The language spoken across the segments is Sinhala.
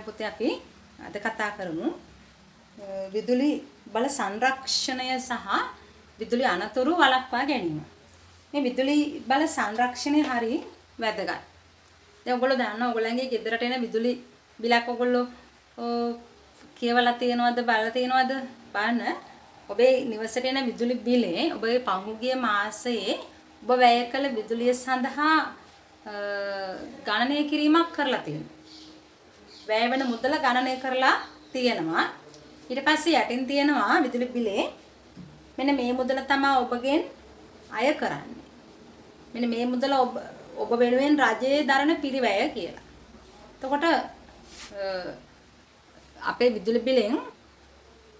පුතේ අපි අද කතා කරමු විදුලි බල සංරක්ෂණය සහ විදුලි අනතුරු වළක්වා ගැනීම. මේ විදුලි බල සංරක්ෂණය හරි වැදගත්. දැන් ඔයගොල්ලෝ දන්නවා ඔයගොල්ලන්ගේ ගෙදරට එන විදුලි බිලක් ඔයගොල්ලෝ කියවලා තියෙනවද බලලා තියෙනවද බලන්න. ඔබේ නිවසට එන විදුලි බිලේ ඔබේ පහුගිය මාසයේ ඔබ වැය කළ විදුලිය සඳහා ගණනය කිරීමක් කරලා තියෙනවා. වැය වෙන මුදල ගණනය කරලා තියෙනවා. ඊට පස්සේ යටින් තියෙනවා විදුලි බිලේ මෙන්න මේ මුදල තමයි ඔබගෙන් අය කරන්නේ. මෙන්න මේ මුදල ඔබ වෙනුවෙන් රජයේ දරන පිරිවැය කියලා. එතකොට අපේ විදුලි බිලෙන්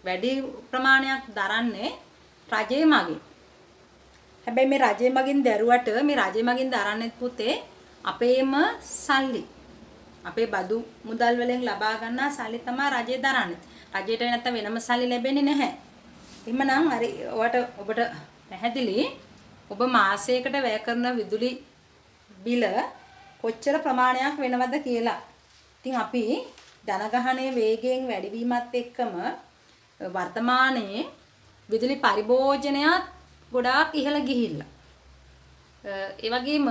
වැඩි ප්‍රමාණයක් දරන්නේ රජයේ මගින්. හැබැයි මේ රජයේ මගින් දරුවට මේ රජයේ මගින් දරන්නේ පුතේ අපේම සල්ලි. අපේ බදු මුදල් වලින් ලබා ගන්නා සල්ලි තමයි රජය දරන්නේ. රජයට නැත්නම් වෙනම සල්ලි ලැබෙන්නේ නැහැ. එහෙමනම් හරි ඔබට පැහැදිලි ඔබ මාසයකට වැය කරන විදුලි බිල කොච්චර ප්‍රමාණයක් වෙනවද කියලා. ඉතින් අපි ජනගහනයේ වේගයෙන් වැඩිවීමත් එක්කම වර්තමානයේ විදුලි පරිභෝජනයත් ගොඩාක් ඉහළ ගිහිල්ලා. ඒ වගේම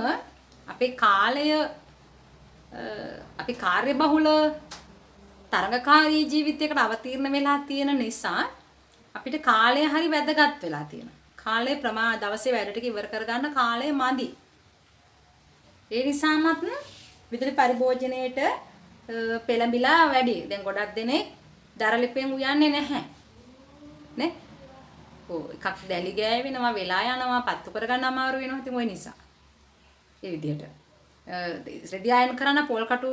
අපේ කාලය අපි කාර්යබහුල තරඟකාරී ජීවිතයකට අවතීර්ණ වෙලා තියෙන නිසා අපිට කාලය හරි වැදගත් වෙලා තියෙනවා. කාලය දවසේ වැඩ ටික ඉවර කරගන්න කාලය මදි. ඒ නිසාමත් විදුලි පරිභෝජනයේට පෙළඹිලා වැඩි. දැන් ගොඩක් දෙනෙක් දරලිපෙන් උයන්නේ නැහැ. නේ? එකක් දැලි ගෑවෙනවා වෙලා යනවා පත්තු කරගන්න අමාරු වෙනවා. ඉතින් ওই නිසා. ඒ විදිහට රෙදි අයන් කරන පොල් කටු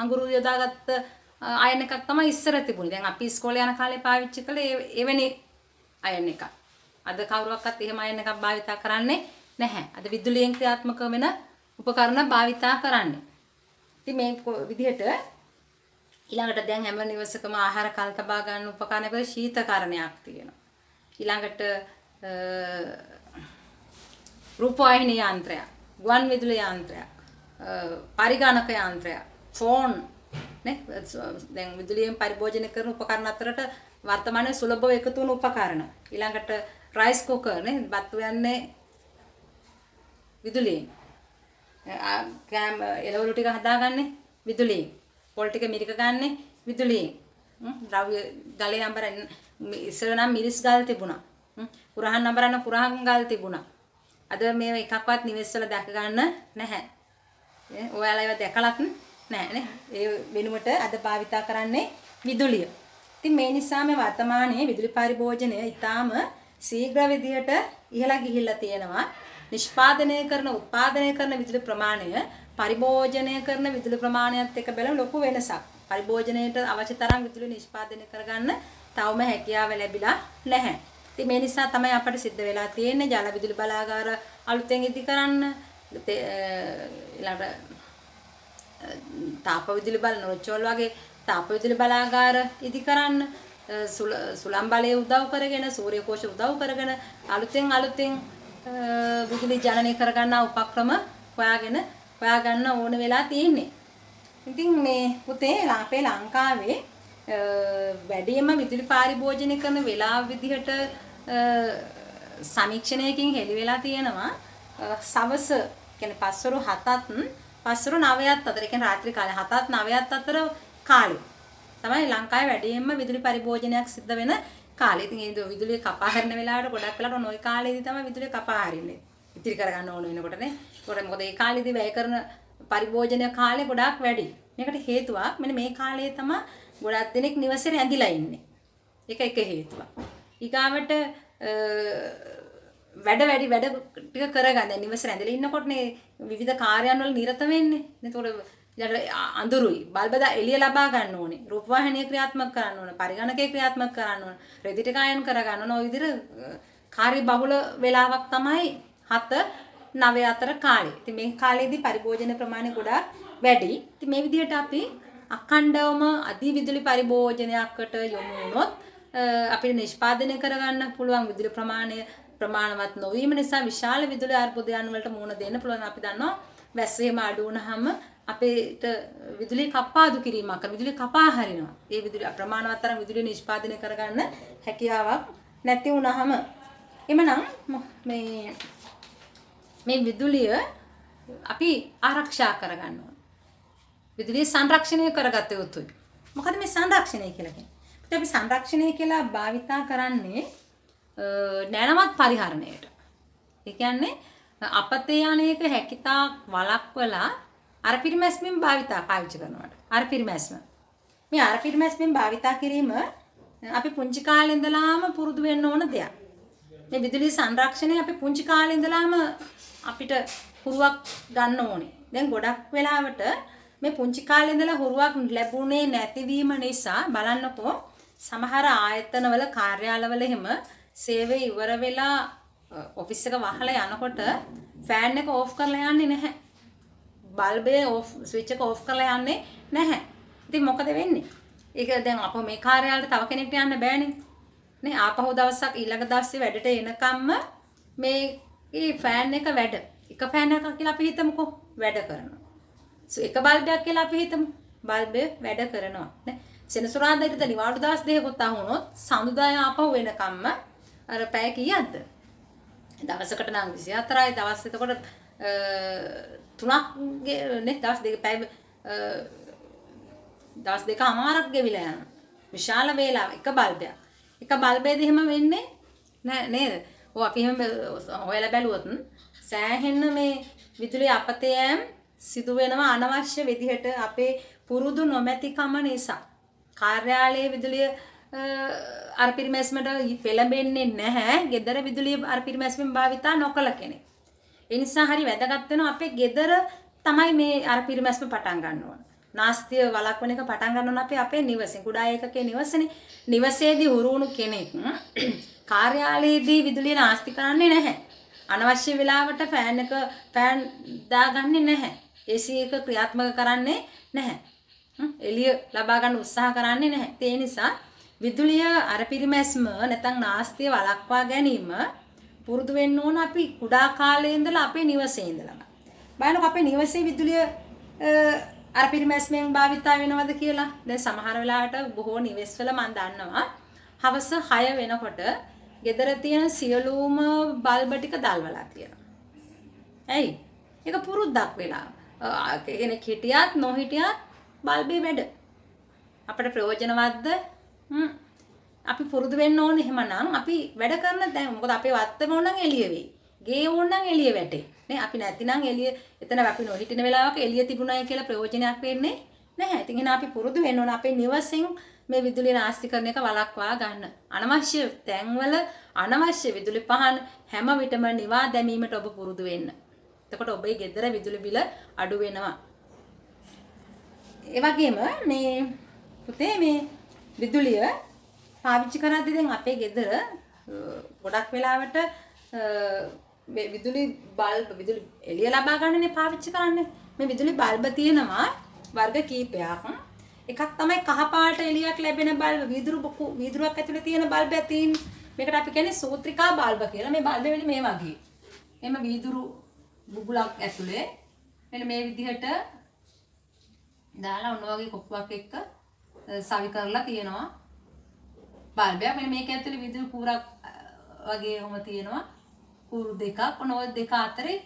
අඟුරු යොදාගත්ත අයන් එකක් තමයි ඉස්සර තිබුණේ. දැන් අපි ඉස්කෝලේ යන කාලේ පාවිච්චි කළේ එවැනි අයන් එකක්. අද කවුරුවක්වත් එහෙම අයන් එකක් භාවිතා කරන්නේ නැහැ. අද විදුලියෙන් ක්‍රියාත්මක වෙන උපකරණ භාවිතා කරන්නේ. ඉතින් මේ විදිහට ඊළඟට දැන් හැම නිවසකම ආහාර කල් තබා ගන්න උපකරණයක ශීතකරණයක් තියෙනවා. ඊළඟට රූපවාහිනී යන්ත්‍රයක්, ගුවන් විදුලි යන්ත්‍රයක්, පරිගණක යන්ත්‍රයක්, ෆෝන් නේ දැන් විදුලියෙන් පරිභෝජනය කරන උපකරණ අතරට වර්තමානයේ සුලභව එකතු වුණු උපකරණ. ඊළඟට රයිස් කුකර් නේ බත් යන්නේ විදුලියෙන්. කෑම එළවලු ටික හදාගන්නේ විදුලියෙන්. පොල් ටික මිරික ගන්නෙ විදුලියෙන්. ද්‍රව්‍ය ගලේ අඹරන ඉස්සර නම් මිරිස් ගල් තිබුණා. කුරහන් අඹරන කුරහන් ගල් තිබුණා. අද මේ එකක්වත් නිවෙස්වල දැක ගන්න නැහැ. ඔයාලා ඒවා දැකලත් නැහැ නේ. ඒ වෙනුවට අද භාවිතා කරන්නේ විදුලිය. ඉතින් මේ නිසා මේ වර්තමානයේ විදුලි පරිභෝජනය ඊටාම ශීඝ්‍ර විදිහට ඉහළ ගිහිල්ලා තියෙනවා. නිෂ්පාදනය කරන උත්පාදනය කරන විදුලි ප්‍රමාණය පරිභෝජනය කරන විදුලි ප්‍රමාණයත් එක්ක බලන ලොකු වෙනසක්. පරිභෝජනයට අවශ්‍ය තරම් විදුලි නිෂ්පාදනය කරගන්න තවම හැකියාව ලැබිලා නැහැ. ඉතින් මේ නිසා තමයි අපට සිද්ධ වෙලා තියෙන්නේ ජල විදුලි බලාගාර අලුතෙන් ඉදි කරන්න. ඊළඟට තාප විදුලි බල නොචෝල් වගේ තාප විදුලි බලාගාර ඉදි කරන්න. සුළං බලය උදව් කරගෙන සූර්ය කෝෂ උදව් කරගෙන අලුතෙන් විදුලි ජනනය කරගන්න උපක්‍රම හොයාගන්න ඕන වෙලා තියෙන්නේ. ඉතින් මේ පුතේ අපේ ලංකාවේ වැඩිම විදුලි පරිභෝජනය කරන වෙලාව විදිහට සමීක්ෂණයකින් හෙළි වෙලා තියෙනවා. සවස කියන්නේ පස්වරු 7ත් පස්වරු 9ත් අතර කියන්නේ රාත්‍රී කාලේ 7ත් 9ත් අතර කාලේ තමයි ලංකාවේ වැඩිම විදුලි පරිභෝජනයක් සිද්ධ වෙන කාලේ. ඉතින් ඒ විදුලිය කපා හරින වෙලාවට ගොඩක් වෙලාවට ওই කාලේදී තමයි විදුලිය කපා හරින්නේ. ඉතිරි කරගන්න ඕන වෙනකොට නේ. ඒකට මොකද මේ කාලේදී වැය කරන පරිභෝජන කාලේ ගොඩාක් වැඩි. මේකට හේතුවක් මෙන්න මේ කාලේ තමයි ගොඩක් දෙනෙක් නිවසේ ඇඳිලා ඉන්නේ. ඒක එක හේතුවක්. ඊගාවට වැඩ ටික කරගන්න නිවසේ ඇඳිලා ඉන්නකොටනේ විවිධ කාර්යයන් වල නිරත වෙන්නේ. එතකොට අඳුරුයි බල්බ එළිය ලබා ගන්න ඕනේ. රූපවාහිනිය ක්‍රියාත්මක කරන්න ඕනේ. පරිගණකය ක්‍රියාත්මක කරන්න ඕනේ. රෙදි ටික අයන් කරගන්න ඕනේ. ඔය විදිහට කාර්ය බහුල වෙලාවක් තමයි 7-9 අතර කාලේ. ඉතින් මේ කාලේදී පරිභෝජන ප්‍රමාණය ගොඩාක් වැඩි. ඉතින් මේ විදිහට අපි අඛණ්ඩවම අධි විදුලි පරිභෝජනයකට යොමු වුණොත් අපිට නිෂ්පාදනය කරගන්න පුළුවන් විදුලි ප්‍රමාණවත් නොවීම නිසා විශාල විදුලි අර්බුදයන් වලට මුහුණ දෙන්න පුළුවන්. අපි දන්නවා වැස්සේම අඩු වුණාම අපේට විදුලිය කපාදු කිරීමක් කරන විදුලිය කපා හරිනවා. ඒ විදුලිය ප්‍රමාණවත් තරම් විදුලිය නිෂ්පාදනය කරගන්න හැකියාවක් නැති වුනහම එමනම් මේ විදුලිය අපි ආරක්ෂා කරගන්න ඕන. විදුලිය සංරක්ෂණය කරගත යුතුයි. මොකද මේ සංරක්ෂණය කියලා කියන්නේ? අපි සංරක්ෂණය කියලා භාවිතා කරන්නේ නැනවත් පරිහරණයට. ඒ කියන්නේ අපතේ අනේක හැකිතා වළක්වලා අර පිරිමැස්මෙන් පාවිච්චි කරනවාට. අර පිරිමැස්ම. මේ අර පිරිමැස්මෙන් භාවිතා කිරීම අපි පුංචි කාලේ ඉඳලාම පුරුදු වෙන්න ඕන දෙයක්. මේ විදුලි සංරක්ෂණය අපි පුංචි කාලේ ඉඳලාම අපිට හුරුවක් ගන්න ඕනේ. දැන් ගොඩක් වෙලාවට මේ පුංචි කාලේ ඉඳලා හුරුවක් ලැබුණේ නැතිවීම නිසා බලන්නකෝ සමහර ආයතනවල කාර්යාලවල එහෙම සේවය ඉවර වෙලා ඔෆිස් එක වහලා යනකොට ෆෑන් එක ඕෆ් කරලා යන්නේ නැහැ. බල්බේ ඕෆ් ස්විච් එක ඕෆ් කරලා යන්නේ නැහැ. ඉතින් මොකද වෙන්නේ? ඒක දැන් අප මේ කාර්යාලයට තව කෙනෙක්ට යන්න බෑනේ. නේ ආපහු දවසක් ඊළඟ දවසේ වැඩට එනකම්ම මේ ෆෑන් එක වැඩ. එක ෆෑන් එකක් කියලා අපි හිතමුකෝ වැඩ කරනවා. එක බල්බයක් කියලා අපි හිතමු. බල්බේ වැඩ කරනවා. නේ සෙනසුරාදා ඉඳලා නිවාඩු දවස් දෙකකට ආවොත් සඳුදා ආපහු වෙනකම්ම අර පැය කීයක්ද? දවසකට නම් 24යි දවස් එතකොට 3ක් නේ දවස් දෙක පැය දවස් දෙකමාරක් ගෙවිලා යනවා. විශාල වේලාව එක බල්බයක්. එක බල්බේදී එහෙම වෙන්නේ නෑ නේද? ඔව් අපි එහෙම හොයලා බැලුවොත් සෑහෙන්න මේ විදුලි අපතයන් සිදු වෙනවා අනවශ්‍ය විදිහට අපේ පුරුදු නොමැතිකම නිසා. කාර්යාලයේ විදුලිය අර පිරිමැස්මට පෙළඹෙන්නේ නැහැ. ගෙදර විදුලිය අර පිරිමැස්මෙන් භාවිතා නොකළ කෙනෙක්. ඒ නිසා හරි වැදගත් වෙනවා අපේ ගෙදර තමයි මේ අර පිරිමැස්ම පටන් ගන්න ඕන. නාස්තිය වළක්වන එක පටන් ගන්න ඕන අපේ නිවසේ. කුඩා ඒකකයේ නිවසනේ. නිවසේදී උරුණු කෙනෙක් කාර්යාලයේදී විදුලිය නාස්ති කරන්නේ නැහැ. අනවශ්‍ය වෙලාවට ෆෑන් දාගන්නේ නැහැ. AC එක ක්‍රියාත්මක කරන්නේ නැහැ. එළිය ලබා ගන්න උත්සාහ කරන්නේ නැහැ. ඒ නිසා විදුලිය අර පිරිමැස්ම නැත්නම් නාස්තිය වළක්වා ගැනීම පුරුදු වෙන්න ඕන අපි කුඩා කාලේ ඉඳලා අපේ නිවසේ ඉඳලා. බලන්නකො අපේ නිවසේ විදුලිය අර පිරිමැස්මෙන් භාවිතා වෙනවද කියලා. දැන් සමහර වෙලාවට බොහෝ නිවෙස්වල මම දන්නවා හවස 6 වෙනකොට ගෙදර තියෙන සියලුම බල්බ ටික දැල්වලා තියෙනවා. ඇයි? ඒක පුරුද්දක් වෙලා. කෙනෙක් හිටියත් නොහිටියත් බල්බේ වැඩ. අපිට ප්‍රයෝජනවත්ද? අපි පුරුදු වෙන්න ඕනේ. එහෙමනම් අපි වැඩ කරන දැන් මොකද අපේ වත්තම ඕනනම් එළිය වෙයි. ගේ ඕනනම් එළිය වැටේ. නේ අපි නැතිනම් එළිය එතන අපි නොහිටින වෙලාවක එළිය තිබුණායි කියලා ප්‍රයෝජනයක් වෙන්නේ නැහැ. ඉතින් එහෙනම් අපි පුරුදු වෙන්න ඕන අපේ නිවසෙන් මේ විදුලිය නාස්ති කරන එක වළක්වා ගන්න. අනවශ්‍ය තැන්වල අනවශ්‍ය විදුලි පහන් හැම විටම නිවා දැමීමට ඔබ පුරුදු වෙන්න. එතකොට ඔබේ ගෙදර විදුලි බිල අඩු වෙනවා. ඒ වගේම මේ පුතේ මේ විදුලිය පාවිච්චි කරද්දී දැන් අපේ ගෙදර ගොඩක් වෙලාවට මේ විදුලි එළිය ලබා ගන්නනේ පාවිච්චි කරන්නේ. මේ විදුලි බල්බ තියෙනවා වර්ග කීපයක්. එකක් තමයි කහ පාට එළියක් ලැබෙන බල්බ වීදුරුවක් ඇතුලේ තියෙන බල්බයක් තියෙන්නේ. මේකට අපි කියන්නේ සූත්‍රිකා බල්බ කියලා. මේ බල්බ වෙන්නේ මේ වගේ. එම වීදුරු බුබුලක් ඇතුලේ මෙන්න මේ විදිහට දාලා ඔන්න වගේ කොප්පුවක් එක්ක සවි කරලා තියෙනවා. බල්බයක් මෙන්න මේක ඇතුලේ විදුලි කූරක් වගේ ඔහම තියෙනවා. කූරු දෙකක් ඔන්න ඔය දෙක අතරේ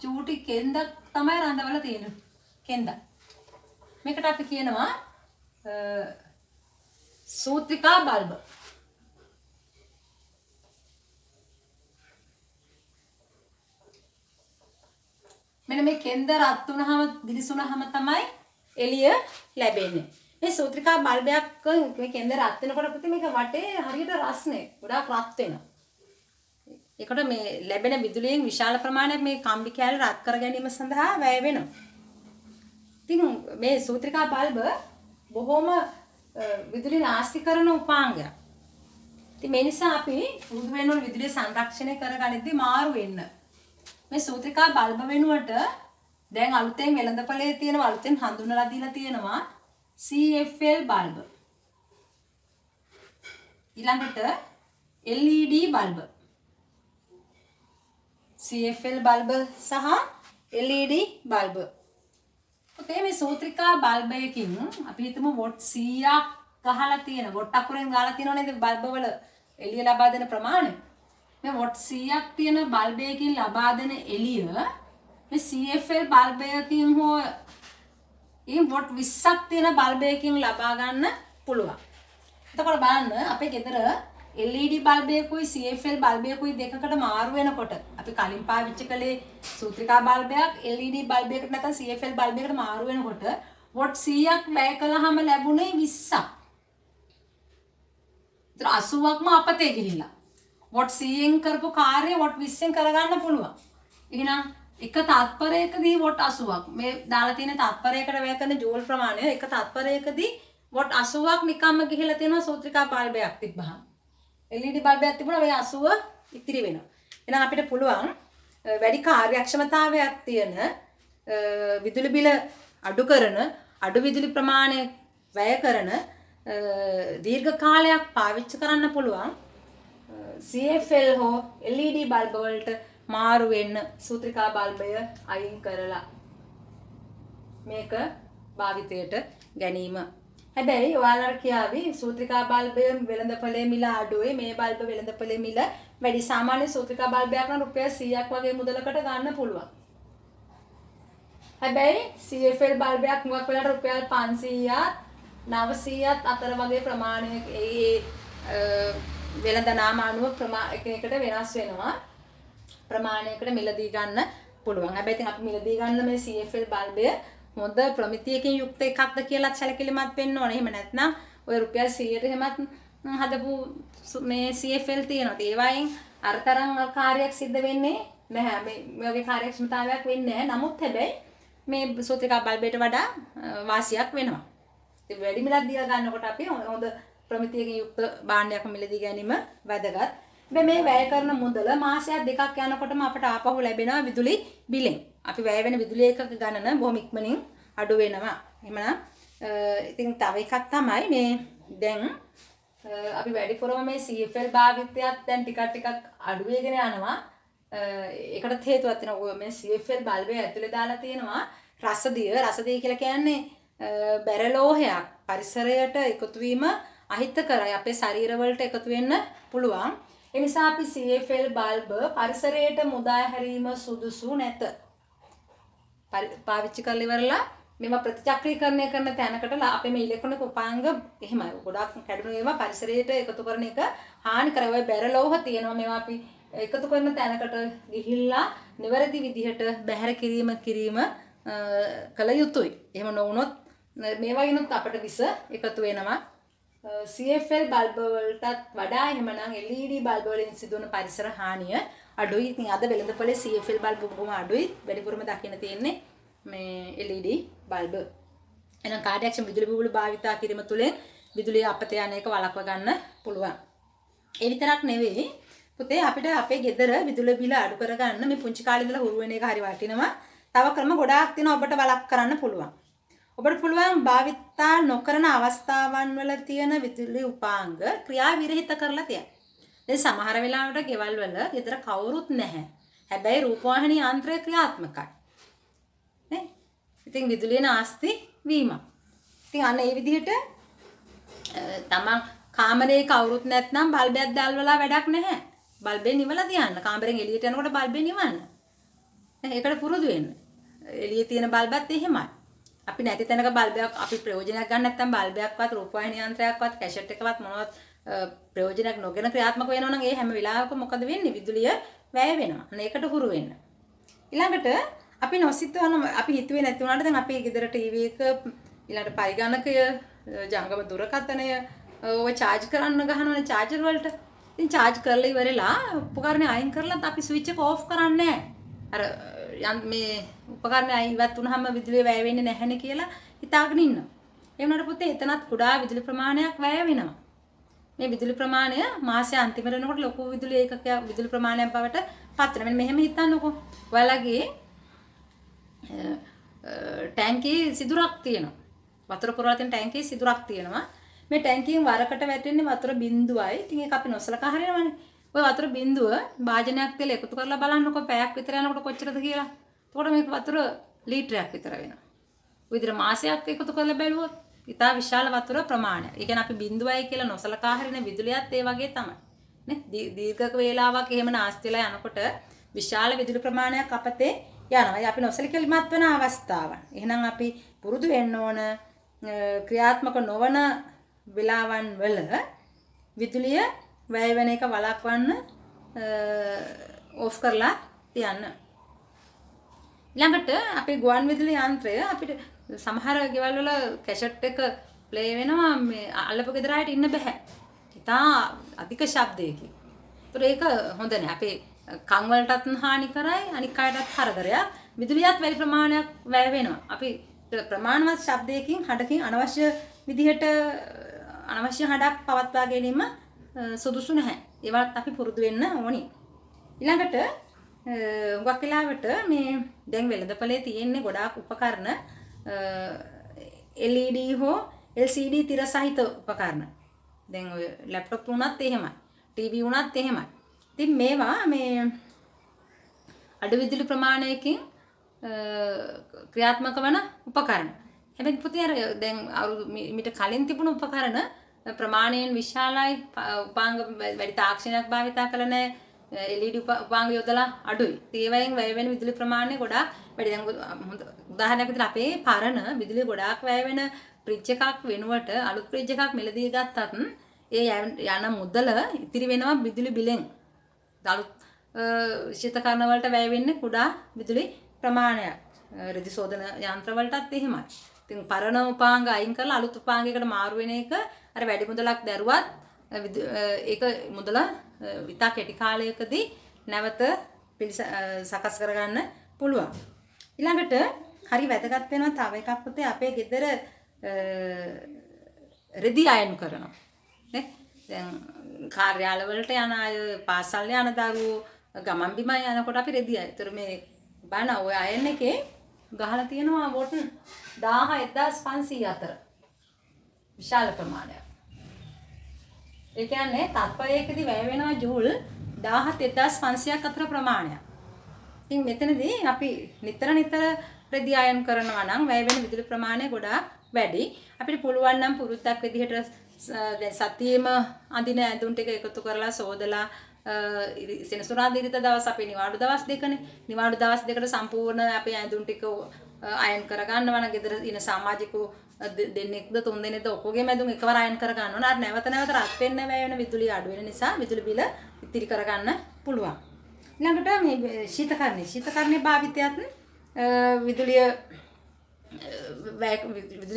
චූටි කෙන්දක් තමයි රඳවලා තියෙන්නේ. කෙන්දක්. මේකට අපි කියනවා සූත්‍රිකා බල්බ. මෙන්න මේ කෙන්ද රත් වුණාම දිලිසුණාම තමයි එළිය ලැබෙන්නේ. මේ සූත්‍රිකා බල්බයක් මේ කෙන්ද රත් වෙනකොට පුතේ මේක වටේ හරියට රස්නේ ගොඩාක් රත් වෙනවා. ඒකට මේ ලැබෙන විදුලියෙන් විශාල ප්‍රමාණයක් මේ කම්බි කෑල්ල රත් කර ගැනීම සඳහා වැය වෙනවා. ඉතින් මේ සූත්‍රිකා බල්බ බොහොම විදුලි නාස්ති කරන උපාංගයක්. ඉතින් මේ නිසා අපි පුරුදු වෙන්න ඕන විදුලිය සංරක්ෂණය කරගනිද්දී මාරු වෙන්න. මේ සූත්‍රිකා බල්බ වෙනුවට දැන් අලුතෙන් වෙළඳපොලේ තියෙනවා අලුතෙන් හඳුන්වලා දීලා තියෙනවා CFL බල්බ. ඊළඟට LED බල්බ. CFL බල්බ සහ LED බල්බ. පුතේ මේ සූත්‍රිකා බල්බයකින් අපි හිතමු වොට් 100ක් ගහලා තියෙන වොට් අකුරෙන් ගහලා තියෙනව නේද බල්බ වල එළිය ලබා දෙන ප්‍රමාණය. මේ වොට් 100ක් තියෙන බල්බයකින් ලබා දෙන එළිය මේ CFL බල්බයකින් හෝ මේ වොට් 20ක් තියෙන බල්බයකින් ලබා ගන්න පුළුවන්. එතකොට බලන්න අපේ ගෙදර LED බල්බයකුයි CFL බල්බයකුයි දෙකකට මාරු වෙනකොට අපි කලින් පාවිච්චි කළේ සූත්‍රිකා බල්බයක් LED බල්බයකට නැත්නම් CFL බල්බයකට මාරු වෙනකොට වොට් 100ක් වැය කළාම ලැබුණේ 20ක්. ඒතර 80ක්ම අපතේ ගිහිල්ලා. වොට් 100ෙන් කරපු කාර්යය වොට් 20ෙන් කරගන්න පුළුවන්. එහෙනම් එක තත්පරයකදී වොට් 80ක් මේ දාලා තියෙන තත්පරයකට වැය කරන ජූල් ප්‍රමාණය එක තත්පරයකදී වොට් 80ක් නිකම්ම ගිහිල්ලා තියෙනවා සූත්‍රිකා බල්බයක් තිබ්බහම. LED බල්බයක් තිබුණා මේ 80 ඉතිරි වෙනවා. එහෙනම් අපිට පුළුවන් වැඩි කාර්යක්ෂමතාවයක් තියෙන විදුලි බිල අඩු කරන අඩු විදුලි ප්‍රමාණය වැය කරන දීර්ඝ කාලයක් පාවිච්චි කරන්න පුළුවන් CFL හෝ LED බල්බ වලට මාරු වෙන්න සූත්‍රිකා බල්බය අයින් කරලා මේක භාවිතයට ගැනීම. හැබැයි ඔයාලට කියාවි සූත්‍රිකා බල්බය වෙළඳපොලේ මිල අඩුයි මේ බල්බ වෙළඳපොලේ මිල වැඩි. සාමාන්‍ය සූත්‍රිකා බල්බයක් නම් රුපියල් 100ක් වගේ මුදලකට ගන්න පුළුවන්. හැබැයි CFL බල්බයක් මුගක් වෙලාට රුපියල් 500ත් 900ත් අතර වගේ ප්‍රමාණයක වෙළඳ නාම අනුව එකට වෙනස් වෙනවා. ප්‍රමාණයකට මිලදී ගන්න පුළුවන්. හැබැයි ඉතින් අපි මිලදී ගන්න මේ CFL බල්බය හොඳ ප්‍රමිතියකින් යුක්ත එකක්ද කියලා සැලකිලිමත් වෙන්න ඕනේ. එහෙම නැත්නම් ඔය රුපියල් 100ට එහෙමත් හදපු මේ CFL තියෙනවා. ඒ වයින් අරතරන් කාර්යයක් සිද්ධ වෙන්නේ නැහැ. මේ වගේ කාර්යක්ෂමතාවයක් වෙන්නේ නැහැ. නමුත් හැබැයි මේ සූත්‍රිකා බල්බයට වඩා වාසියක් වෙනවා. ඉතින් වැඩි මිලක් දීලා ගන්නකොට අපි හොඳ ප්‍රමිතියකින් යුක්ත භාණ්ඩයක් මිලදී ගැනීම වැදගත්. මේ වැය කරන මුදල මාසයක් දෙකක් යනකොටම අපට ආපහු ලැබෙනවා විදුලි බිලෙන්. අපි වැය වෙන විදුලි ඒකක ගණන බොහොම ඉක්මනින් අඩු වෙනවා. එහෙමනම් ඉතින් තව එකක් තමයි මේ දැන් අපි වැඩිපුරම මේ CFL භාවිතයත් දැන් ටිකක් අඩු වෙගෙන යනවා. ඒකට හේතුවක් තියෙනවා. මේ CFL බල්බය ඇතුලේ දාලා තියෙනවා රසදිය. රසදිය කියලා කියන්නේ බැරලෝහයක් පරිසරයට එකතු වීම අහිතකරයි. අපේ ශරීරවලට එකතු වෙන්න පුළුවන්. ඒ නිසා අපි CFL බල්බ පරිසරයට මුදා හැරීම සුදුසු නැත. පාවිච්චි කරලා ඉවරලා මේවා ප්‍රතිචක්‍රීකරණය කරන තැනකට අපේ මේ ඉලෙක්ට්‍රොනික උපාංග එහෙමයි. ගොඩක් කැඩුණු ඒවා පරිසරයට එකතු කරන එක හානි කරයි. ඔය බැරලෝහ තියෙනවා මේවා අපි එකතු කරන තැනකට ගිහිල්ලා නිවැරදි විදිහට බැහැර කිරීම කළ යුතුයි. එහෙම නොවුනොත් මේවායිනුත් අපිට විස එකතු වෙනවා. CFL බල්බ වලටත් වඩා එහෙමනම් LED බල්බ වලින් සිදුවන පරිසර හානිය අඩුයි. ඉතින් අද වෙළඳපොලේ CFL බල්බ බොහොම අඩුයි. වැඩිපුරම දකින්න තියෙන්නේ මේ LED බල්බ. එහෙනම් කාර්යක්ෂම විදුලි බිල භාවිතා කිරීම තුළින් විදුලිය අපතේ යන එක වළක්ව ගන්න පුළුවන්. ඒ විතරක් නෙවෙයි පුතේ අපිට අපේ ගෙදර විදුලි බිල අඩු කරගන්න මේ පුංචි කාලේ ඉඳලා හුරු වෙන එක හරි වටිනවා. තව ක්‍රම ගොඩාක් තියෙනවා ඔබට වළක්ව කරන්න පුළුවන්. ඔබට පුළුවන් භාවිතා නොකරන අවස්ථාවන් වල තියෙන විදුලි උපාංග ක්‍රියා විරහිත කරලා තියන්න. දැන් සමහර වෙලාවට ගෙවල් වල ගෙදර කවුරුත් නැහැ. හැබැයි රූපවාහිනී යන්ත්‍රය ක්‍රියාත්මකයි. නේ? ඉතින් විදුලිය නාස්ති වීම. ඉතින් අන්න ඒ විදිහට තමන් කාමරේ කවුරුත් නැත්නම් බල්බයක් දැල්වලා වැඩක් නැහැ. බල්බේ නිවලා තියන්න. කාමරෙන් එළියට යනකොට බල්බේ නිවන්න. ඒකට පුරුදු වෙන්න. එළියේ තියෙන බල්බත් එහෙමයි. අපි නැති තැනක බල්බයක් අපි ප්‍රයෝජනයක් ගන්න නැත්නම් බල්බයක්වත් රූපවාහිනී යන්ත්‍රයක්වත් කැසට් එකවත් මොනවත් ප්‍රයෝජනයක් නොගෙන ක්‍රියාත්මක වෙනවා නම් ඒ හැම වෙලාවකම මොකද වෙන්නේ? විදුලිය වැය වෙනවා. අන්න ඒකට හුරු වෙන්න. ඊළඟට අපි නොසිතවන අපි හිතුවේ නැති වුණාට දැන් අපේ ගෙදර ටීවී එක ඊළඟට පරිගණකය ජංගම දුරකථනය ඔය charge කරන්න ගහනවනේ charger වලට. ඉතින් charge කරලා ඉවරලා උපකරණය අයින් කරලා අපි switch එක off කරන්නේ නැහැ. අර මේ උපකරණය අයින් ඉවත් වුනහම විදුලිය වැය වෙන්නේ නැහැනේ කියලා හිතාගෙන ඉන්නවා. ඒ වුණාට පුතේ එතනත් කුඩා විදුලි ප්‍රමාණයක් වැය වෙනවා. මේ විදුලි ප්‍රමාණය මාසයේ අන්තිම වෙනකොට ලොකු විදුලි ඒකකයක් විදුලි ප්‍රමාණයක් බවට පත් වෙනවා. මෙහෙම හිතන්නකෝ. ඔයාලගේ ටැංකියේ සිදුරක් තියෙනවා. වතුර පුරවලා තියෙන ටැංකියේ සිදුරක් තියෙනවා. මේ ටැංකියෙන් වරකට වැටෙන්නේ වතුර බිඳුවයි. ඉතින් ඒක අපි නොසලකා හරිනවනේ. ඔය වතුර බිඳුව භාජනයක් තෙල එකතු කරලා බලන්නකො පැයක් විතර යනකොට කොච්චරද කියලා. එතකොට මේක වතුර ලීටරයක් විතර වෙනවා. විදිහට මාසයක් එකතු කරලා බැලුවොත් ඉතා විශාල වතුර ප්‍රමාණයක්. ඒ කියන්නේ අපි බිඳුවයි කියලා නොසලකා හරින විදුලියත් ඒ වගේ තමයි. නේ දීර්ඝ වේලාවක් එහෙම නාස්ති වෙලා යනකොට විශාල විදුලි ප්‍රමාණයක් අපතේ යනවා. අපි නොසලකලිමත් වෙන අවස්ථාවන්. එහෙනම් අපි පුරුදු වෙන්න ඕන ක්‍රියාත්මක නොවන වෙලාවන් වල විදුලිය වැය වෙන එක වළක්වන්න ඕෆ් කරලා තියන්න. ඊළඟට අපේ ගුවන් විදුලි යන්ත්‍රය අපිට සමහර ගෙවල් වල කැසට් එක ප්ලේ වෙනවා මේ අල්ලපු ගෙදර අයට ඉන්න බෑ. ඉතා අධික ශබ්දයකින්. ඒතර ඒක හොඳ නෑ. අපේ කන් වලටත් හානි කරයි අනික් අයටත් කරදරයක්. විදුලියත් වැඩි ප්‍රමාණයක් වැය වෙනවා. අපි ප්‍රමාණවත් ශබ්දයකින් හඩකින් අනවශ්‍ය විදිහට අනවශ්‍ය හඩක් පවත්වා ගැනීම සුදුසු නැහැ. ඒවත් අපි පුරුදු වෙන්න ඕනි. ඊළඟට හුඟක් වෙලාවට මේ දැන් වෙළඳපොලේ තියෙන්නේ ගොඩාක් උපකරණ LED හෝ LCD තිර සහිත උපකරණ. දැන් ඔය ලැප්ටොප් උනත් එහෙමයි. TV උනත් එහෙමයි. ඉතින් මේවා මේ අඩු විදුලි ප්‍රමාණයකින් ක්‍රියාත්මක වන උපකරණ. හැබැයි පුතේ අර දැන් මිට කලින් තිබුණු උපකරණ ප්‍රමාණයෙන් විශාලයි උපාංග වැඩි තාක්ෂණයක් භාවිතා කළ නැහැ. LED උපාංග යොදලා අඩුයි. ඒ වයින් වැය වෙන විදුලි ප්‍රමාණය ගොඩාක් වැඩි. දැන් උදාහරණයක් විදිහට අපේ පරණ විදුලිය ගොඩාක් වැය වෙන ෆ්‍රිජ් එකක් වෙනුවට අලුත් ෆ්‍රිජ් එකක් මිලදී ගත්තත් ඒ යන මුදල ඉතිරි වෙනවා විදුලි බිලෙන්. අලුත් ශීතකරණ වලට වැය වෙන්නේ කුඩා විදුලි ප්‍රමාණයක්. රෙදි සෝදන යන්ත්‍ර වලටත් එහෙමයි. ඉතින් පරණ උපාංග අයින් කරලා අලුත් උපාංගයකට මාරු වෙන එක අර වැඩි මුදලක් දැරුවත් ඒක මුදල ඉතා කෙටි කාලයකදී නැවත සකස් කරගන්න පුළුවන්. ඊළඟට හරි වැදගත් වෙනවා තව එකක් පුතේ අපේ ගෙදර රෙදි අයන් කරනවා. නේ? දැන් කාර්යාල වලට යන අය, පාසල් යන දරුවෝ, ගමන් බිමන් යනකොට අපි රෙදි අය. ඒතර මේ බලන්න ඔය අයන් එකේ ගහලා තියෙනවා වොට් 11500 අතර. විශාල ප්‍රමාණයක්. ඒ කියන්නේ තත්පරයකදී වැය වෙනවා ජූල් 17500ක් අතර ප්‍රමාණයක්. ඉතින් මෙතනදී අපි නිතර රෙදි අයන් කරනවා නම් වැය වෙන විදුලි ප්‍රමාණය ගොඩාක් වැඩි. අපිට පුළුවන් නම් පුරුද්දක් විදිහට දැන් සතියේම අඳින ඇඳුම් ටික එකතු කරලා සෝදලා සෙනසුරාදා ඉරිදා දවස් අපේ නිවාඩු දවස් දෙකනේ. නිවාඩු දවස් දෙකට සම්පූර්ණ අපේ ඇඳුම් ටික අයන් කර ගන්නවා නම් ගෙදර ඉන සමාජිකෝ දෙන්නෙක්ද තුන් දෙනෙක්ද ඔක්කොගේම ඇඳුම් එකවර අයන් කර ගන්න ඕන. අර නැවත රත් වෙන්න වැය වෙන විදුලිය අඩු වෙන නිසා විදුලි බිල ඉතිරි කර ගන්න පුළුවන්. ඊළඟට මේ ශීතකරණයේ භාවිතයත් විදුලිය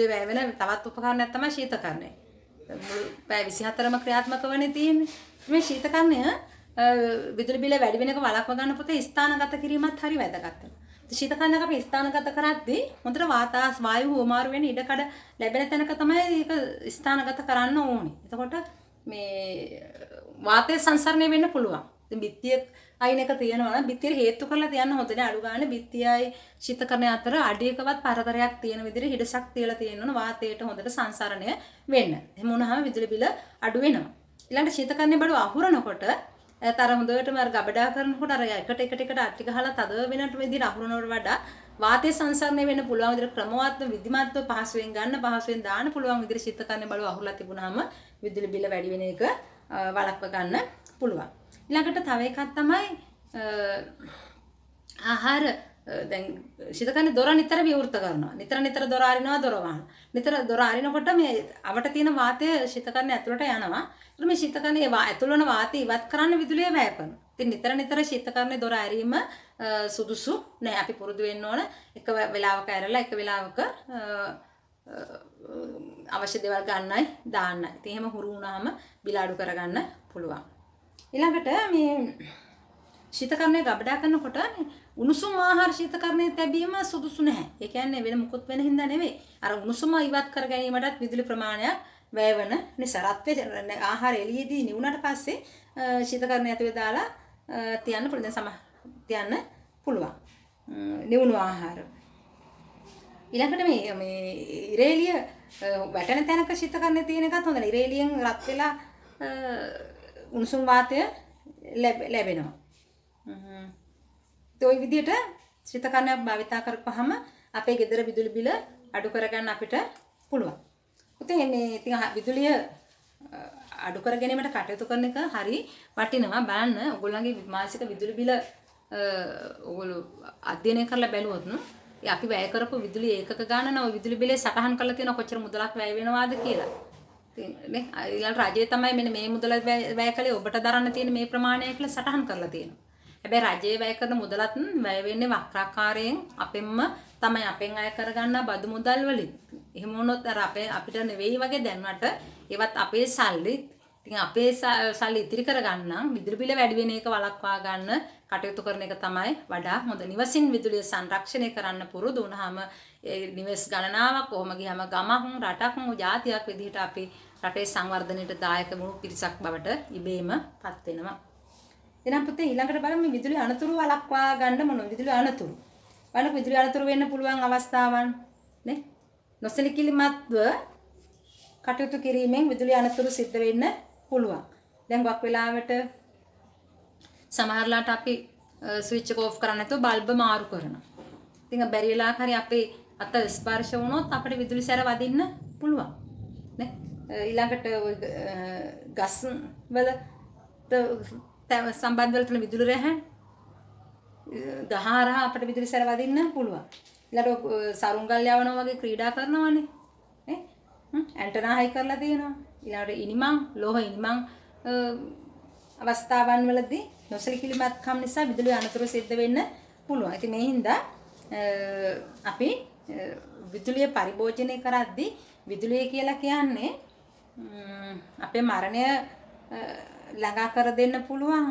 වැය වෙන තවත් උපකරණයක් තමයි ශීතකරණය. පැය 24ම ක්‍රියාත්මක වෙන්නේ තියෙන්නේ. මේ ශීතකරණය විදුලි බිල වැඩි වෙන එක වළක්ව ගන්න පුතේ ස්ථානගත කිරීමත් හරි වැදගත් වෙනවා. ශීතකරණයක් අපි ස්ථානගත කරද්දී හොඳට වායු හුවමාරු වෙන ඉඩකඩ ලැබෙන තැනක තමයි ඒක ස්ථානගත කරන්න ඕනේ. එතකොට මේ වාතය සංසරණය වෙන්න පුළුවන්. ඉතින් බිත්තිය අයින් එක තියෙනවා නම් බිත්තිය හේතු කරලා තියන්න හොඳ නෑ. අඩු ගන්න බිත්තියයි ශීතකරණය අතර අඩියකවත් පරතරයක් තියෙන විදිහට හිඩසක් තියලා තියෙන්න ඕන වාතයට හොඳට සංසරණය වෙන්න. එහෙම වුණාම විදුලි බිල අඩු වෙනවා. ඊළඟට ශීතකරණය බඩු අහුරනකොට තර හොඳටම අර ගබඩා කරනකොට අර එකට අට්ටි ගහලා තද වෙනට විදිහට අහුරනවට වඩා වාතය සංසරණය වෙන්න පුළුවන් විදිහට ක්‍රමවත්ව විධිමත්ව පහසුවෙන් ගන්න පහසුවෙන් දාන්න පුළුවන් විදිහට ශීතකරණය බඩු අහුරලා තිබුණාම විදුලි බිල වැඩි වෙන එක වළක්ව ගන්න පුළුවන්. ඊළඟට තව එකක් තමයි ආහාර දැන් ශීතකරණය දොර නිතර විවෘත කරනවා. නිතර දොර අරිනවා දොර වහනවා. නිතර දොර අරිනකොට මේ අවට තියෙන වාතය ශීතකරණය ඇතුළට යනවා. ඒත් මේ ශීතකරණයේ ඇතුළ වන වාතය ඉවත් කරන්න විදුලිය වැය කරනවා. ඉතින් නිතර ශීතකරණයේ දොර ඇරීම සුදුසු නෑ. අපි පුරුදු වෙන්න ඕන එක වෙලාවක ඇරලා එක වෙලාවක අවශ්‍ය දේවල් ගන්නයි දාන්නයි. ඉතින් එහෙම හුරු වුණාම බිල අඩු කරගන්න පුළුවන්. ඊළඟට මේ ශීතකරණය ගබඩා කරනකොට උණුසුම් ආහාර ශීතකරණයේ තැබීම සුදුසු නැහැ. ඒ කියන්නේ වෙන මුකුත් වෙන හින්දා නෙවෙයි. අර උණුසුම ඉවත් කර ගැනීමටත් විදුලි ප්‍රමාණයක් වැය වෙන නිසා රත් වෙන ආහාර එළියේදී නිවුණාට පස්සේ ශීතකරණය ඇතුලේ දාලා තියන්න පුළුවන්. නිවුණු ආහාර. ඊළඟට මේ ඉරේලිය වැටෙන තැනක ශීතකරණය තියෙන එකත් හොඳ නැහැ. ඉරේලියෙන් රත් වෙලා උණුසුම් වාතය ලැබෙනවා. ඒ විදිහට ශීතකරණයක් භාවිතා කරපුවාම අපේ ගෙදර විදුලි බිල අඩු කරගන්න අපිට පුළුවන්. ඉතින් මේ ඉතින් විදුලිය අඩු කර ගැනීමට කටයුතු කරන එක හරි වටිනවා. බලන්න ඔයගොල්ලන්ගේ මාසික විදුලි බිල ඔයගොල්ලෝ අධ්‍යයනය කරලා බැලුවොත් අපි වැය කරපු විදුලි ඒකක ගාන නම් විදුලි බිලේ සටහන් කරලා තියෙනවා කොච්චර මුදලක් වැය වෙනවාද කියලා. ඉතින් නේ ඊළඟ රජය තමයි මෙන්න මේ මුදල වැය කළේ ඔබට දරන්න තියෙන මේ ප්‍රමාණය කියලා සටහන් කරලා තියෙනවා. හැබැයි රජයේ වැය කරන මුදලත් වැය වෙන්නේ වක්‍රාකාරයෙන් අපෙන්ම තමයි අපෙන් අය කරගන්න බදු මුදල් වලින්. එහෙම වුණොත් අර අපිට නෙවෙයි වගේ දැන්වට ඒවත් අපේ සල්ලි. ඉතින් අපේ සල්ලි ඉතිරි කරගන්න විදුලි බිල වැඩි වෙන එක වළක්වා ගන්න කටයුතු කරන එක තමයි වඩා හොඳ. නිවසින් විදුලිය සංරක්ෂණය කරන්න පුරුදු වුණාම ඒ නිවෙස් ගණනාවක් කොහොම ගියාම ගමක් රටක් ජාතියක් විදිහට අපි රටේ සංවර්ධනයට දායක වුණු පිරිසක් බවට ඉබේම පත් වෙනවා. එහෙනම් පුතේ ඊළඟට බලමු මේ විදුලි අනතුරු වළක්වා ගන්න මොන විදුලි අනතුරු. බලන්න විදුලි අනතුරු වෙන්න පුළුවන් අවස්ථාවන් නේ. නොසලකිලිමත්ව කටයුතු කිරීමෙන් විදුලි අනතුරු සිද්ධ වෙන්න පුළුවන්. දැන් වක් වෙලාවට සමහරලාට අපි ස්විච් එක ඕෆ් කරන්න නැතුව බල්බ් මාරු කරනවා. ඉතින් බැරි වෙලාවක හරි අපේ අත ස්පර්ශ වුණොත් අපිට විදුලි සැර වදින්න පුළුවන්. නේ? ඊළඟට ගස් වලට සම්බන්ධ වෙලා තියෙන විදුලි රැහැන් ගහහරහා අපිට විදුලි සැර වදින්න පුළුවන්. ඊළඟට සරුංගල් යවනවා වගේ ක්‍රීඩා කරනවානේ. නේ? ඇන්ටනා හයි කරලා තියෙනවා. ඊළඟට ඉනිමං ලෝහ ඉනිමං අවස්ථාවන් වලදී නොසලකිලිමත්කම් නිසා විදුලි අනතුරු සිද්ධ වෙන්න පුළුවන්. ඉතින් මේ හින්දා අපි විදුලිය පරිභෝජනය කරද්දී විදුලිය කියලා කියන්නේ අපේ මරණය ළඟා කර දෙන්න පුළුවන්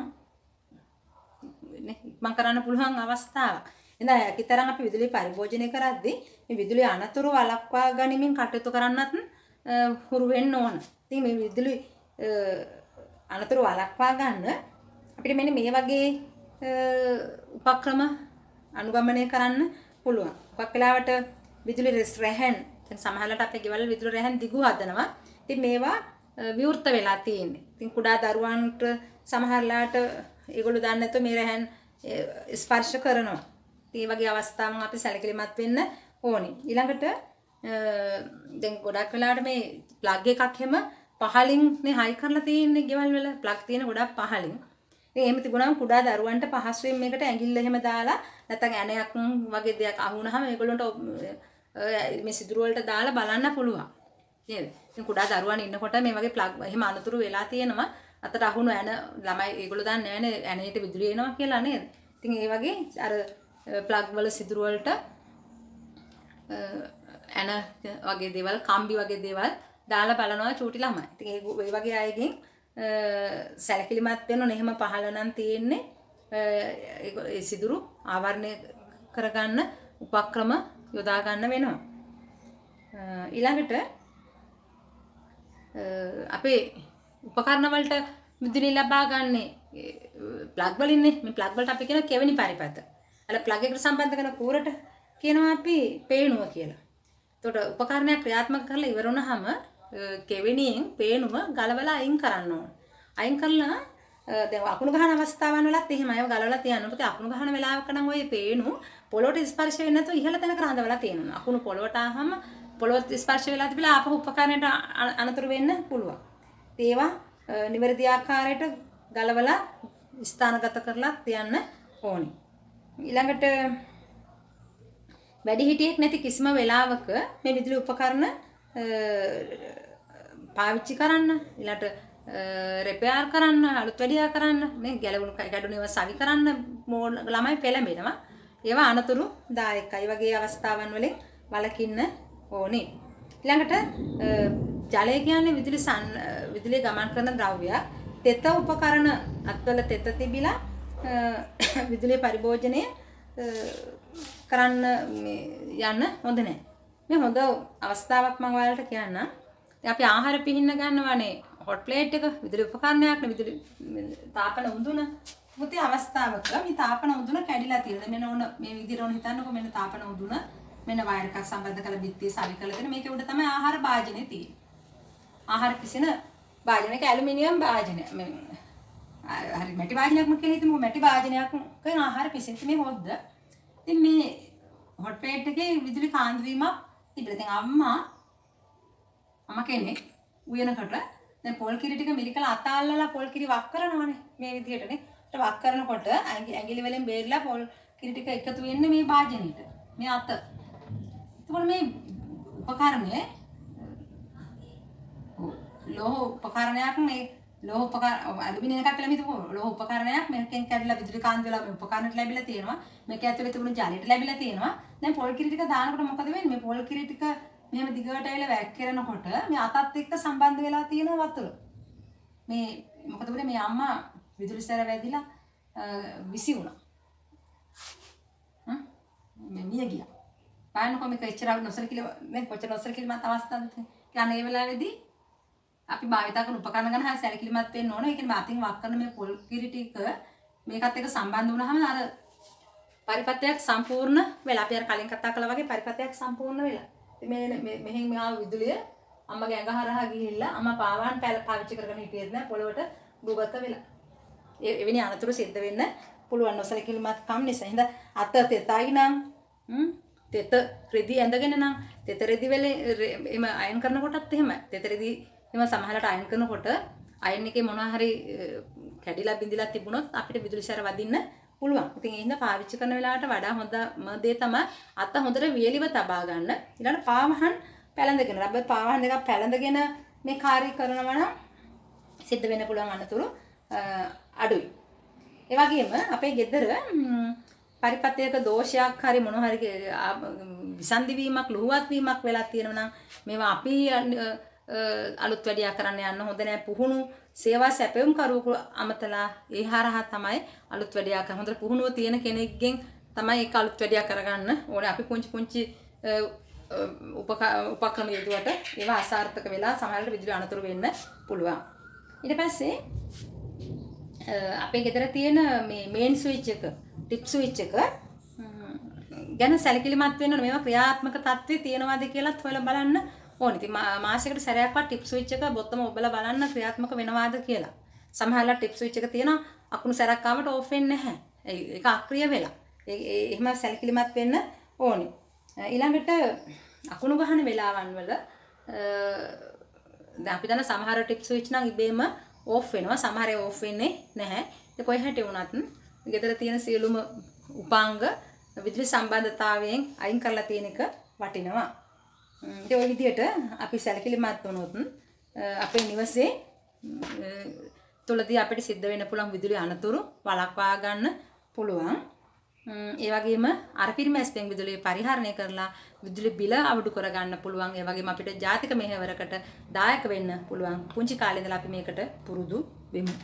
නේ ඉක්මන් කරන්න පුළුවන් අවස්ථාවක්. එහෙනම් ඒකිතරම් අපි විදුලිය පරිභෝජනය කරද්දී මේ විදුලිය අනතුරු වළක්වා ගැනීමෙන් කටයුතු කරන්නත් හුරු වෙන්න ඕන. ඉතින් මේ විදුලි අනතුරු වළක්වා ගන්න අපිට මෙන්න මේ වගේ උපක්‍රම අනුගමනය කරන්න පුළුවන්. ඔක්කොක් වෙලාවට විදුලි රැහැන් දැන් සමහරවිට අපේ ගෙවල් විදුලි රැහැන් දිගු හදනවා. ඉතින් මේවා විවෘත වෙලා තියෙන්නේ. ඉතින් කුඩා දරුවන්ට සමහරලාට ඒගොල්ලෝ දන්නේ නැතුව මේ රැහැන් ස්පර්ශ කරනවා. ඉතින් මේ වගේ අවස්ථාවන් අපි සැලකිලිමත් වෙන්න ඕනේ. ඊළඟට දැන් ගොඩක් වෙලාවට මේ ප්ලග් එකක් හැම පහලින් නේ හයි කරලා තියෙන්නේ ගෙවල් වල ප්ලග් තියෙන ගොඩක් පහලින්. ඉතින් එහෙම තිබුණාම කුඩා දරුවන්ට පහසුවෙන් මේකට ඇඟිල්ල එහෙම දාලා නැත්නම් ඇණයක් වගේ දෙයක් අහුනහම ඒගොල්ලන්ට මේ සිදුරු වලට දාලා බලන්න පුළුවන්. නේද? ඉතින් කුඩා දරුවන් ඉන්නකොට මේ වගේ ප්ලග් එහෙම අනතුරු වෙලා තියෙනවා. අතට අහුණු ඇණ ළමයි ඒගොල්ලෝ දන්නේ නැහැ නේ ඇණේට විදුලිය එනවා කියලා නේද? ඉතින් ඒ වගේ අර ප්ලග් වල සිදුරු වලට ඇණ වගේ දේවල් කම්බි වගේ දේවල් දාලා බලනවා චූටි ළමයි. ඉතින් ඒ වගේ අයගෙන් සැලකිලිමත් වෙන්න ඕනේ. එහෙම පහළ නම් තියෙන්නේ ඒ සිදුරු ආවරණය කරගන්න උපක්‍රම යොදා ගන්න වෙනවා. ඊළඟට අපේ උපකරණ වලට විදුලිය ලබා ගන්නේ ප්ලග් වලින්නේ. මේ ප්ලග් වලට අපි කියන කෙවෙනි පරිපත. අර ප්ලග් එකට සම්බන්ධ කරන කූරට කියනවා අපි පේනුව කියලා. එතකොට උපකරණයක් ක්‍රියාත්මක කරලා ඉවර වුණාම කෙවෙනියෙන් පේනුව ගලවලා අයින් කරන්න ඕන. අයින් කරලා දැන් අකුණු ගහන අවස්ථාවන් වලත් එහෙමයි ඒව ගලවලා තියන්න. මොකද අකුණු ගහන වෙලාවක නම් ඔය පේනු පොළොවට ස්පර්ශ වෙන්නේ නැතුව ඉහළ තැනක රඳවලා තියෙනවා. අකුණු පොළොවට ආවම පොළොවට ස්පර්ශ වෙලා තිබිලා ආපහු උපකරණයට අනතුරු වෙන්න පුළුවන්. ඒවා නිවැරදි ආකාරයට ගලවලා ස්ථානගත කරලා තියන්න ඕනි. ඊළඟට වැඩිහිටියෙක් නැති කිසිම වෙලාවක මේ විදුලි උපකරණ පාවිච්චි කරන්න ඊළඟට රිපෙයාර් කරන්න අලුත් වැඩියා කරන්න මේ ගැලවුණු ගැඩුණු ඒවා සවි කරන්න ළමයි පෙළඹෙනවා. ඒවා අනතුරු දායකයි වගේ අවස්ථාවන් වලින් වළකින්න ඕනේ. ඊළඟට ජලය කියන්නේ විදුලිය ගමන් කරන ද්‍රව්‍යයක්. තෙත උපකරණ අත්වල තෙත තිබිලා විදුලිය පරිභෝජනය කරන්න යන්න හොඳ නැහැ. මේ හොඳ අවස්ථාවක් මම ඔයාලට කියන්නම්. අපි ආහාර පිහින්න ගන්නවානේ හොට් ප්ලේට් එක විදුලි උපකරණයක් නේ විදුලි තාපන උඳුන. මුති අවස්ථාවක මේ තාපන උඳුන කැඩිලා තියෙනවා. මෙන්න ඕන මේ විදිහට ඕන හිතන්නකෝ මෙන්න තාපන උඳුන මෙන්න වයර් එකක් සම්බන්ධ කරලා බිත්තිය සවි කරලා දෙන මේකේ උඩ තමයි ආහාර භාජනය තියෙන්නේ. ආහාර පිසින භාජනය මේක ඇලුමිනියම් භාජනය. හරි මැටි භාජනයක් මොකද කියලා හිතමු මැටි භාජනයක් ආහාර පිසින මේ හොද්ද. ඉතින් මේ හොට් ප්ලේට් එකේ විදුලි කාන්දු වීමක් තිබිලා. දැන් අම්මා කෙනෙක් උයනකට දැන් පොල් කිරි ටික මිරිකලා අතාල්ලලා පොල් කිරි වක් කරනවානේ මේ විදිහටනේ. ඒක වක් කරනකොට ඇඟිලි වලින් බේරලා පොල් කිරි ටික එකතු වෙන්නේ මේ භාජනෙට. මේ අත. එතකොට මේ උපකරණය ලෝහ උපකරණයක් මේ ලෝහ උපකරණ ඇලුමිනියම් එකක් කියලා හිතමු. ලෝහ උපකරණයක් මේකෙන් කැඩලා විදුලි කාන්ති වෙලා මේ උපකරණයට ලැබිලා තියෙනවා. මේක ඇතුලේ තිබුණු ජලයට ලැබිලා තියෙනවා. දැන් පොල් කිරි ටික දානකොට මොකද වෙන්නේ? මේ පොල් කිරි ටික මෙහෙම දිගට ඇවිල්ලා වැක්කිරෙනකොට මේ අතත් එක්ක සම්බන්ධ වෙලා තියෙන වතුර. මේ මොකද උනේ මේ අම්මා විදුලි සැර වැදිලා විසි වුණා. මේ මිය ගියා. බලන්නකො මේක එච්චර නොසලකිලි මේ කොච්චර නොසලකිලිමත් අවස්ථාවද කියන්නේ ඒ වෙලාවේදී අපි භාවිත කරන උපකරණ ගැන හරිය සැලකිලිමත් වෙන්න ඕන. ඒ කියන්නේ අතින් වක් කරන මේ පොල් කිරි ටික මේකත් එක්ක සම්බන්ධ වුණාම අර පරිපත්‍යයක් සම්පූර්ණ වෙලා අපි අර කලින් කතා කළා වගේ පරිපත්‍යයක් සම්පූර්ණ වෙලා. මෙහෙන් මේ ආව විදුලිය අම්මගේ ඇඟ හරහා ගිහිල්ලා අම්මා පාවහන් පාවිච්චි කරගෙන හිටියෙත් නෑ පොළවට ගුගත වෙලා. එවැනි අනතුරු සිද්ධ වෙන්න පුළුවන් නොසලකිලිමත් කම් නිසා. හින්දා අත තෙතයි නම් තෙත රෙදි ඇඳගෙන නම් තෙත රෙදි වෙලේ එම අයන් කරනකොටත් එහෙම තෙත රෙදි එම සමහරට අයන් කරනකොට අයන් එකේ මොනවා හරි කැඩිලා බිඳිලා තිබුණොත් අපිට විදුලි සැර වදින්න පුළුවන්. ඉතින් ඒ හින්දා පාවිච්චි කරන වෙලාවට වඩා හොඳම දේ තමයි අත හොඳට වියලිව තබා ගන්න. ඊළඟට පාවහන් පැලඳගෙන රබර් පාවහන් දෙකක් පැලඳගෙන මේ කාර්ය කරනවා නම් සිද්ධ වෙන්න පුළුවන් අනතුරු අඩුයි. ඒ වගේම අපේ ගෙදර පරිපත්‍යයක දෝෂයක් හරි මොන හරි විසන්දි වීමක් ලුහුවත් වීමක් වෙලා තියෙනවා නම් මේවා අපි අලුත් වැඩියා කරන්න යන්න හොඳ නැහැ. පුහුණු සේවා සැපයුම් කරුවෙකු අමතලා ඒ හරහා තමයි අලුත් වැඩියා කරන හොඳට පුහුණුව තියෙන කෙනෙක්ගෙන් තමයි ඒක අලුත් වැඩියා කරගන්න ඕනේ. අපි පුංචි උපකරණ යදුවට ඒවා අසාර්ථක වෙලා සමහරවිට විදුලි අනතුරු වෙන්න පුළුවන්. ඊට පස්සේ අපේ ගෙදර තියෙන මේ මේන් ස්විච් එක ටිප් ස්විච් එක ගැන සැලකිලිමත් වෙන්න ඕනේ. මේවා ක්‍රියාත්මක තත්ත්වයේ තියෙනවද කියලාත් හොයලා බලන්න ඕනේ. ඉතින් මාසයකට සැරයක්වත් ටිප් ස්විච් එක බොත්තම ඔබලා බලන්න ක්‍රියාත්මක වෙනවද කියලා. සමහරවිට ටිප් ස්විච් එක තියෙනවා අකුණු සැරක් ආවට ඕෆ් වෙන්නේ නැහැ. ඒක අක්‍රිය වෙලා. එහෙම සැලකිලිමත් වෙන්න ඕනේ. ඊළඟට අකුණු ගහන වෙලාවන් වල දැන් අපි දන්න සමහර ටිප් ස්විච් නම් ඉබේම ඕෆ් වෙනවා. සමහර ඒවා ඕෆ් වෙන්නේ නැහැ. ඒක කොයි හැටි වුණත් ගෙදර තියෙන සියලුම උපාංග විදුලි සම්බන්ධතාවයෙන් අයින් කරලා තියෙන එක වටිනවා. ඒ ඔය විදිහට අපි සැලකිලිමත් වුණොත් අපේ නිවසේ තුලදී අපිට සිද්ධ වෙන්න පුළුවන් විදුලි අනතුරු වළක්වා ගන්න පුළුවන්. ඒ වගේම අර පිරිමැස්පෙන් විදුලිය පරිහරණය කරලා විදුලි බිල අවුඩු කරගන්න පුළුවන්. ඒ වගේම අපිට ජාතික මෙහෙවරකට දායක වෙන්න පුළුවන්. පුංචි කාලේ ඉඳලා අපි මේකට පුරුදු වෙමු.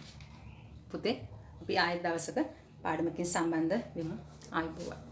පුතේ අපි ආයෙත් දවසක පාඩමකින් සම්බන්ධ වෙමු. ආයුබෝවන්.